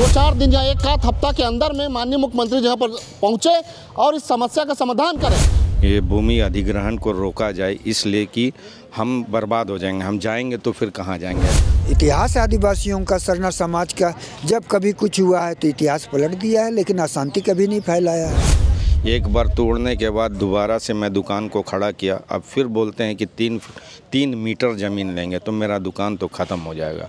2-4 दिन या एक आध हफ्ता के अंदर में माननीय मुख्यमंत्री जहाँ पर पहुँचे और इस समस्या का समाधान करें। ये भूमि अधिग्रहण को रोका जाए, इसलिए कि हम बर्बाद हो जाएंगे। हम जाएंगे तो फिर कहाँ जाएंगे। इतिहास आदिवासियों का, सरना समाज का, जब कभी कुछ हुआ है तो इतिहास पलट दिया है, लेकिन अशांति कभी नहीं फैलाया है। एक बार तोड़ने के बाद दोबारा से मैं दुकान को खड़ा किया, अब फिर बोलते हैं कि 3 मीटर ज़मीन लेंगे, तो मेरा दुकान तो ख़त्म हो जाएगा।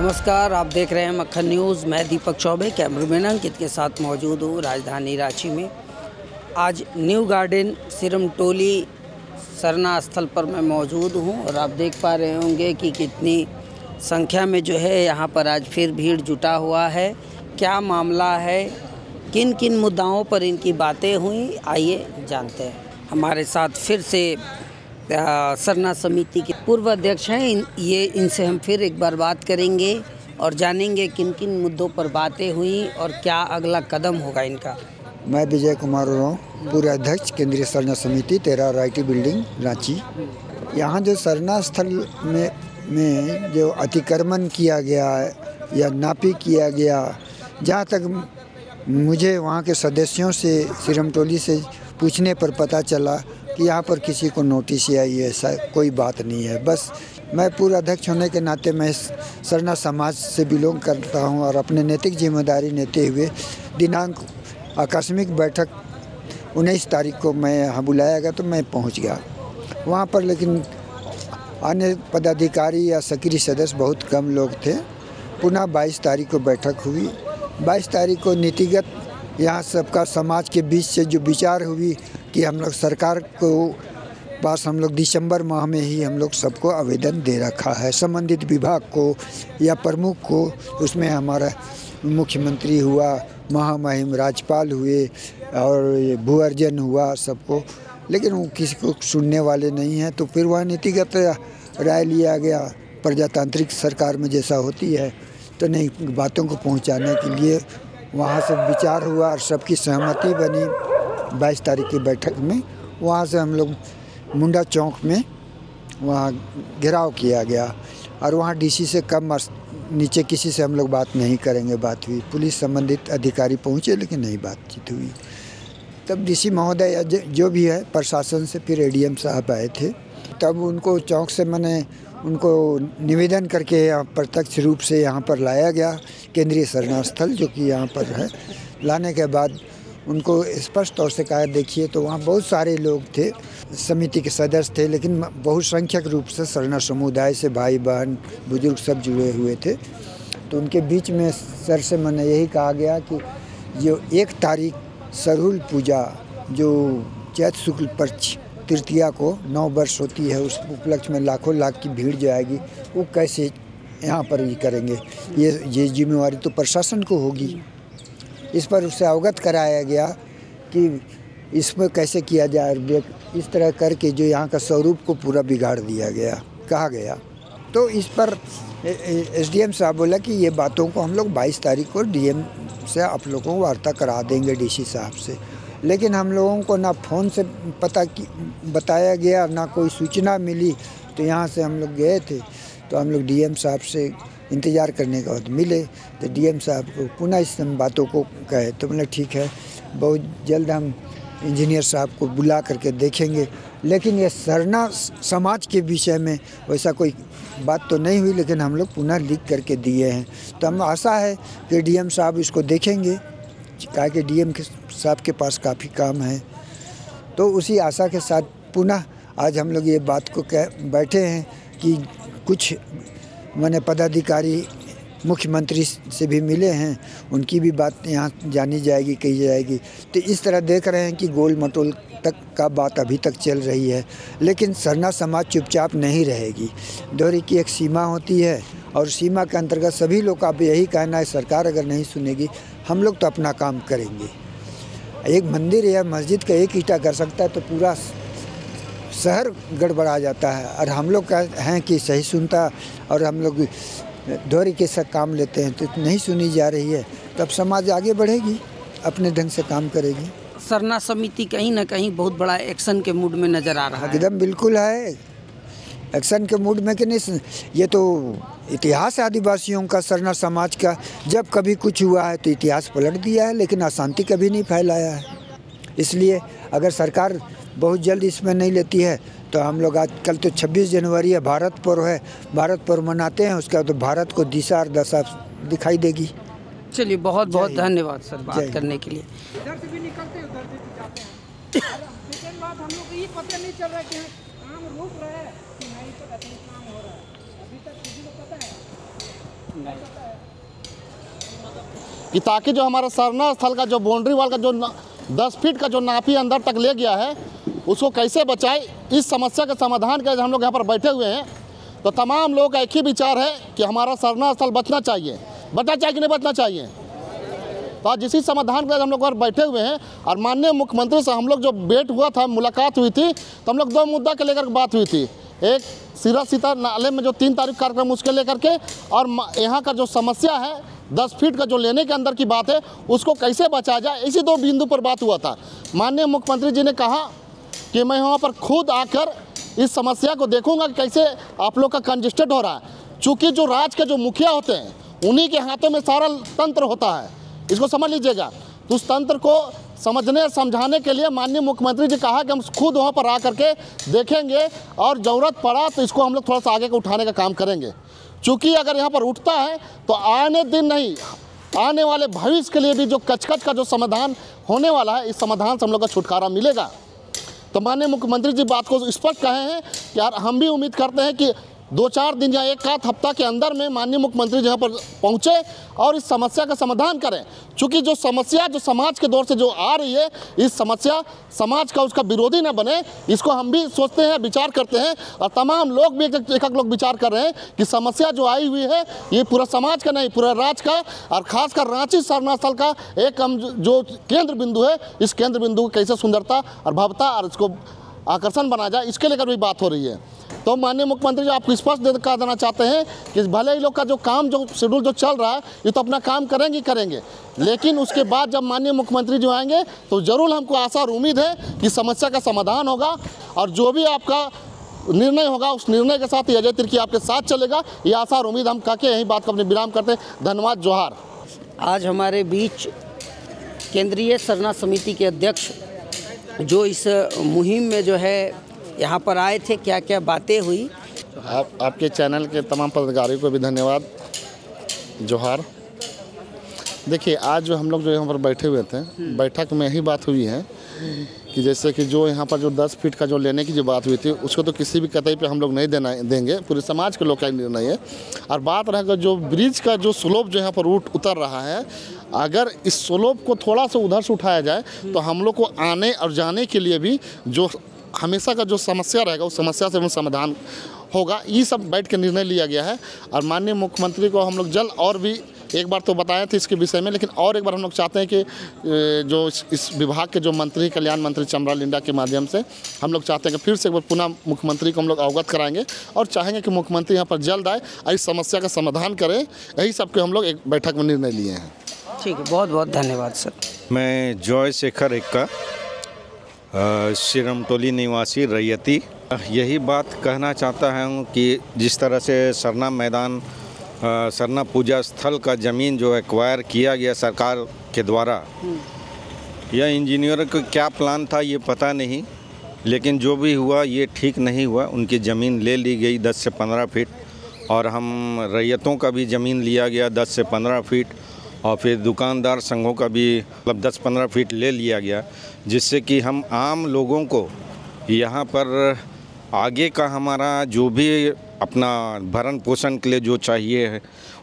नमस्कार, आप देख रहे हैं मक्खन न्यूज़। मैं दीपक चौबे कैमरामैन अंकित के साथ मौजूद हूँ राजधानी रांची में। आज न्यू गार्डन सिरमटोली सरना स्थल पर मैं मौजूद हूँ और आप देख पा रहे होंगे कि कितनी संख्या में जो है यहाँ पर आज फिर भीड़ जुटा हुआ है। क्या मामला है, किन किन मुद्दाओं पर इनकी बातें हुई, आइए जानते हैं। हमारे साथ फिर से सरना समिति के पूर्व अध्यक्ष हैं, इनसे हम फिर एक बार बात करेंगे और जानेंगे किन किन मुद्दों पर बातें हुई और क्या अगला कदम होगा इनका। मैं विजय कुमार उरांव, पूर्व अध्यक्ष केंद्रीय सरना समिति 13 राइटी बिल्डिंग रांची। यहाँ जो सरना स्थल में जो अतिक्रमण किया गया है या नापी किया गया, जहाँ तक मुझे वहाँ के सदस्यों से सिरमटोली से पूछने पर पता चला कि यहाँ पर किसी को नोटिस या ये ऐसा कोई बात नहीं है। बस मैं पूर्व अध्यक्ष होने के नाते मैं सरना समाज से बिलोंग करता हूँ और अपने नैतिक जिम्मेदारी लेते हुए दिनांक आकस्मिक बैठक 19 तारीख को मैं यहाँ बुलाया गया तो मैं पहुँच गया वहाँ पर, लेकिन अन्य पदाधिकारी या सक्रिय सदस्य बहुत कम लोग थे। पुनः 22 तारीख को बैठक हुई। 22 तारीख को नीतिगत यहाँ सबका समाज के बीच से जो विचार हुई कि हम लोग सरकार को पास हम लोग दिसंबर माह में ही हम लोग सबको आवेदन दे रखा है, संबंधित विभाग को या प्रमुख को। उसमें हमारा मुख्यमंत्री हुआ, महामहिम राज्यपाल हुए और भूअर्जन हुआ सबको, लेकिन वो किसी को सुनने वाले नहीं हैं। तो फिर वह नीतिगत राय लिया गया, प्रजातांत्रिक सरकार में जैसा होती है, तो नई बातों को पहुँचाने के लिए वहाँ से विचार हुआ और सबकी सहमति बनी। 22 तारीख की बैठक में वहाँ से हम लोग मुंडा चौक में वहाँ घेराव किया गया और वहाँ डीसी से कम नीचे किसी से हम लोग बात नहीं करेंगे बात हुई। पुलिस संबंधित अधिकारी पहुँचे लेकिन नहीं बातचीत हुई। तब डीसी महोदय जो भी है प्रशासन से, फिर एडीएम साहब आए थे। तब उनको चौक से मैंने उनको निवेदन करके यहाँ प्रत्यक्ष रूप से यहाँ पर लाया गया, केंद्रीय सरना स्थल जो कि यहाँ पर है। लाने के बाद उनको स्पष्ट तौर से कहा, देखिए तो वहाँ बहुत सारे लोग थे, समिति के सदस्य थे, लेकिन बहुसंख्यक रूप से सरना समुदाय से भाई बहन बुजुर्ग सब जुड़े हुए थे। तो उनके बीच में सर से मैंने यही कहा गया कि जो 1 तारीख सरहुल पूजा जो चैत शुक्ल पक्ष तृतीया को 9 वर्ष होती है, उस उपलक्ष्य में लाखों लाख की भीड़ जो आएगी वो कैसे यहाँ पर ही करेंगे, ये जिम्मेवारी तो प्रशासन को होगी। इस पर उससे अवगत कराया गया कि इसमें कैसे किया जाए। इस तरह करके जो यहाँ का स्वरूप को पूरा बिगाड़ दिया गया, कहा गया। तो इस पर एसडीएम साहब बोला कि ये बातों को हम लोग 22 तारीख को डीएम से आप लोगों को वार्ता करा देंगे, डीसी साहब से। लेकिन हम लोगों को ना फ़ोन से बताया गया, ना कोई सूचना मिली। तो यहाँ से हम लोग गए थे तो हम लोग डीएम साहब से इंतज़ार करने के बाद मिले तो डीएम साहब को पुनः इस बातों को कहे। तो मतलब ठीक है, बहुत जल्द हम इंजीनियर साहब को बुला करके देखेंगे। लेकिन ये सरना समाज के विषय में वैसा कोई बात तो नहीं हुई, लेकिन हम लोग पुनः लिख करके दिए हैं। तो हम आशा है कि डीएम साहब इसको देखेंगे, कहा कि डीएम साहब के पास काफ़ी काम है। तो उसी आशा के साथ पुनः आज हम लोग ये बात को बैठे हैं कि कुछ मैंने पदाधिकारी मुख्यमंत्री से भी मिले हैं, उनकी भी बात यहाँ जानी जाएगी, कही जाएगी। तो इस तरह देख रहे हैं कि गोल मटोल तक का बात अभी तक चल रही है, लेकिन सरना समाज चुपचाप नहीं रहेगी। दोहरी की एक सीमा होती है और सीमा के अंतर्गत सभी लोग का यही कहना है, सरकार अगर नहीं सुनेगी हम लोग तो अपना काम करेंगे। एक मंदिर या मस्जिद का एक ईंटा कर सकता है तो पूरा शहर गड़बड़ा जाता है। और हम लोग का हैं कि सही सुनता और हम लोग दोहरी के साथ काम लेते हैं तो नहीं सुनी जा रही है, तब समाज आगे बढ़ेगी, अपने ढंग से काम करेगी। सरना समिति कहीं ना कहीं बहुत बड़ा एक्शन के मूड में नज़र आ रहा है। एकदम बिल्कुल है, एक्शन के मूड में कि नहीं। ये तो इतिहास है आदिवासियों का, सरना समाज का। जब कभी कुछ हुआ है तो इतिहास पलट दिया है, लेकिन अशांति कभी नहीं फैलाया है। इसलिए अगर सरकार बहुत जल्द इसमें नहीं लेती है तो हम लोग आज कल तो 26 जनवरी है, भारत पर्व है, भारत पर्व मनाते हैं, उसका तो भारत को दिशा और दशा दिखाई देगी। चलिए बहुत बहुत धन्यवाद सर बात करने के लिए। इधर से भी निकलते उधर से भी जाते हैं। सेकेंड बात, हम लोग को ये पता नहीं चल रहा है कि काम रुक रहा है कि नहीं, तो असली काम हो रहा है। अभी तक किसी को पता है नहीं पता है कि ताकि जो हमारा सरना स्थल का जो बाउंड्री वाल का जो 10 फीट का जो नापी अंदर तक ले गया है उसको कैसे बचाए, इस समस्या का समाधान के लिए हम लोग यहाँ पर बैठे हुए हैं। तो तमाम लोग का एक ही विचार है कि हमारा सरना स्थल बचना चाहिए कि नहीं बचना चाहिए। तो आज इसी समाधान के लिए हम लोग पर बैठे हुए हैं। और माननीय मुख्यमंत्री से हम लोग जो भेंट हुआ था, मुलाकात हुई थी, तो हम लोग 2 मुद्दा के लेकर बात हुई थी। एक सिरा सीता नाले में जो 3 तारीख कार्यक्रम उसके लेकर के, और यहाँ का जो समस्या है 10 फीट का जो लेने के अंदर की बात है उसको कैसे बचाया जाए, इसी 2 बिंदु पर बात हुआ था। माननीय मुख्यमंत्री जी ने कहा कि मैं वहाँ पर खुद आकर इस समस्या को देखूंगा कि कैसे आप लोग का कंजेस्टेड हो रहा है। चूँकि जो राज्य के जो मुखिया होते हैं उन्हीं के हाथों में सारा तंत्र होता है, इसको समझ लीजिएगा। तो उस तंत्र को समझने और समझाने के लिए माननीय मुख्यमंत्री जी कहा कि हम खुद वहाँ पर आकर के देखेंगे और ज़रूरत पड़ा तो इसको हम लोग थोड़ा सा आगे को उठाने का काम करेंगे। चूँकि अगर यहाँ पर उठता है तो आने दिन नहीं, आने वाले भविष्य के लिए भी जो कचकच का जो समाधान होने वाला है, इस समाधान से हम लोग का छुटकारा मिलेगा। तो माननीय मुख्यमंत्री जी बात को स्पष्ट कहे हैं कि यार हम भी उम्मीद करते हैं कि 2-4 दिन या 1 हफ्ता के अंदर में माननीय मुख्यमंत्री यहाँ पर पहुँचे और इस समस्या का समाधान करें। चूँकि जो समस्या जो समाज के दौर से जो आ रही है, इस समस्या समाज का उसका विरोधी न बने, इसको हम भी सोचते हैं, विचार करते हैं। और तमाम लोग भी एक लोग विचार कर रहे हैं कि समस्या जो आई हुई है ये पूरा समाज का नहीं, पूरा राज्य का और खासकर रांची सरना स्थल का एक जो केंद्र बिंदु है, इस केंद्र बिंदु को कैसे सुंदरता और भव्यता और इसको आकर्षण बना जाए, इसके लेकर भी बात हो रही है। तो माननीय मुख्यमंत्री जी आपको स्पष्ट कह देना चाहते हैं कि भले ही लोग का जो काम जो शेड्यूल जो चल रहा है ये तो अपना काम करेंगे, लेकिन उसके बाद जब माननीय मुख्यमंत्री जी आएंगे तो ज़रूर हमको आशा और उम्मीद है कि समस्या का समाधान होगा और जो भी आपका निर्णय होगा उस निर्णय के साथ ही अजय तिर्की आपके साथ चलेगा। ये आशा और उम्मीद हम कहके यही बात को अपने विराम करते हैं। धन्यवाद, जोहार। आज हमारे बीच केंद्रीय सरना समिति के अध्यक्ष जो इस मुहिम में जो है यहाँ पर आए थे, क्या क्या बातें हुई। आपके चैनल के तमाम पदाधिकारियों को भी धन्यवाद, जोहार। देखिए आज जो हम लोग जो यहाँ पर बैठे हुए थे, बैठक में यही बात हुई है कि जैसे कि जो यहाँ पर जो 10 फीट का जो लेने की जो बात हुई थी उसको तो किसी भी कतई पे हम लोग नहीं देंगे, पूरे समाज के लोग का निर्णय है। और बात रहेगा जो ब्रिज का जो स्लोप जो यहाँ पर उतर रहा है, अगर इस स्लोप को थोड़ा सा उधर से उठाया जाए तो हम लोग को आने और जाने के लिए भी जो हमेशा का जो समस्या रहेगा उस समस्या से भी समाधान होगा। ये सब बैठ के निर्णय लिया गया है। और माननीय मुख्यमंत्री को हम लोग जल्द और भी एक बार तो बताए थे इसके विषय में, लेकिन और एक बार हम लोग चाहते हैं कि जो इस विभाग के जो मंत्री, कल्याण मंत्री चमरा लिंडा के माध्यम से हम लोग चाहते हैं कि फिर से एक बार पुनः मुख्यमंत्री को हम लोग अवगत कराएंगे और चाहेंगे कि मुख्यमंत्री यहाँ पर जल्द आए और इस समस्या का समाधान करें। यही सब के हम लोग एक बैठक में निर्णय लिए हैं। ठीक है, बहुत बहुत धन्यवाद सर। मैं जॉय शेखर एक्का, सिरमटोली निवासी रैयती, यही बात कहना चाहता हूँ कि जिस तरह से सरना मैदान, सरना पूजा स्थल का ज़मीन जो एक्वायर किया गया सरकार के द्वारा, यह इंजीनियर का क्या प्लान था ये पता नहीं, लेकिन जो भी हुआ ये ठीक नहीं हुआ। उनकी ज़मीन ले ली गई 10 से 15 फीट और हम रैयतों का भी ज़मीन लिया गया 10 से 15 फीट और फिर दुकानदार संघों का भी मतलब 10-15 फीट ले लिया गया, जिससे कि हम आम लोगों को यहाँ पर आगे का हमारा जो भी अपना भरण पोषण के लिए जो चाहिए है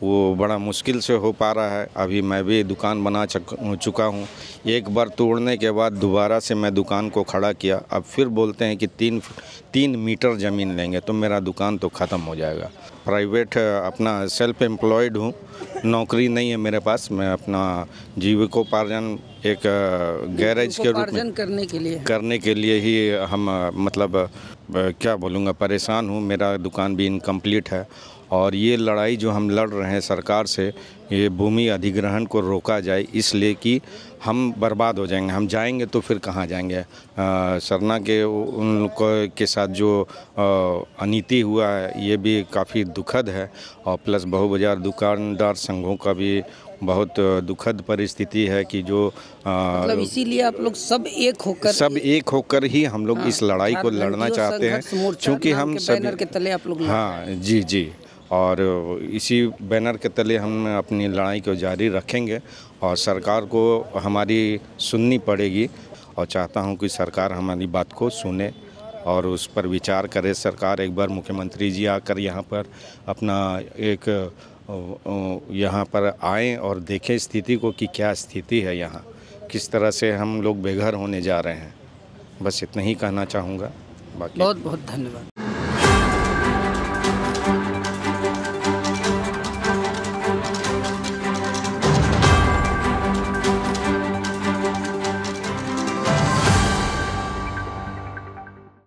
वो बड़ा मुश्किल से हो पा रहा है। अभी मैं भी दुकान बना चुका हूँ, एक बार तोड़ने के बाद दोबारा से मैं दुकान को खड़ा किया, अब फिर बोलते हैं कि 3 मीटर ज़मीन लेंगे तो मेरा दुकान तो ख़त्म हो जाएगा। प्राइवेट अपना सेल्फ एम्प्लॉयड हूँ, नौकरी नहीं है मेरे पास। मैं अपना जीविकोपार्जन एक गैरेज के रूप में करने के लिए ही हम मतलब क्या बोलूँगा परेशान हूँ। मेरा दुकान भी इनकम्प्लीट है और ये लड़ाई जो हम लड़ रहे हैं सरकार से, ये भूमि अधिग्रहण को रोका जाए, इसलिए कि हम बर्बाद हो जाएंगे। हम जाएंगे तो फिर कहाँ जाएंगे। सरना के उन लोग के साथ जो अनीति हुआ है ये भी काफ़ी दुखद है, और प्लस बहुबाजार दुकानदार संघों का भी बहुत दुखद परिस्थिति है कि जो मतलब इसीलिए आप लोग सब एक होकर ही हम लोग इस लड़ाई को लड़ना चाहते हैं, क्योंकि हम बैनर के तले आप लोग हाँ जी, और इसी बैनर के तले हम अपनी लड़ाई को जारी रखेंगे और सरकार को हमारी सुननी पड़ेगी, और चाहता हूं कि सरकार हमारी बात को सुने और उस पर विचार करे। सरकार एक बार मुख्यमंत्री जी आकर यहाँ पर अपना यहाँ पर आएँ और देखें स्थिति को कि क्या स्थिति है यहाँ, किस तरह से हम लोग बेघर होने जा रहे हैं। बस इतना ही कहना चाहूँगा। बाकी बहुत बहुत धन्यवाद।